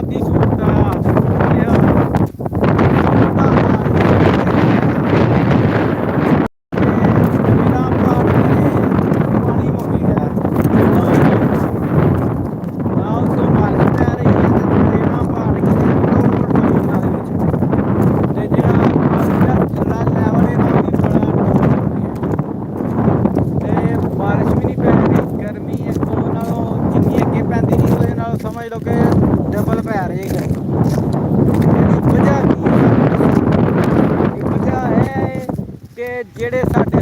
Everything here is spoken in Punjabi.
ਦੀ ਸਹੂਲਤਾਂ ਸਮਝ ਲਓ ਕਿ ਡਬਲ ਪੈ ਰਹੀ ਹੈ। ਇਹਦੀ ਵਜ੍ਹਾ ਕੀ ਹੈ? ਇਹ ਵਜ੍ਹਾ ਹੈ ਕਿ ਜਿਹੜੇ ਸਾਡੇ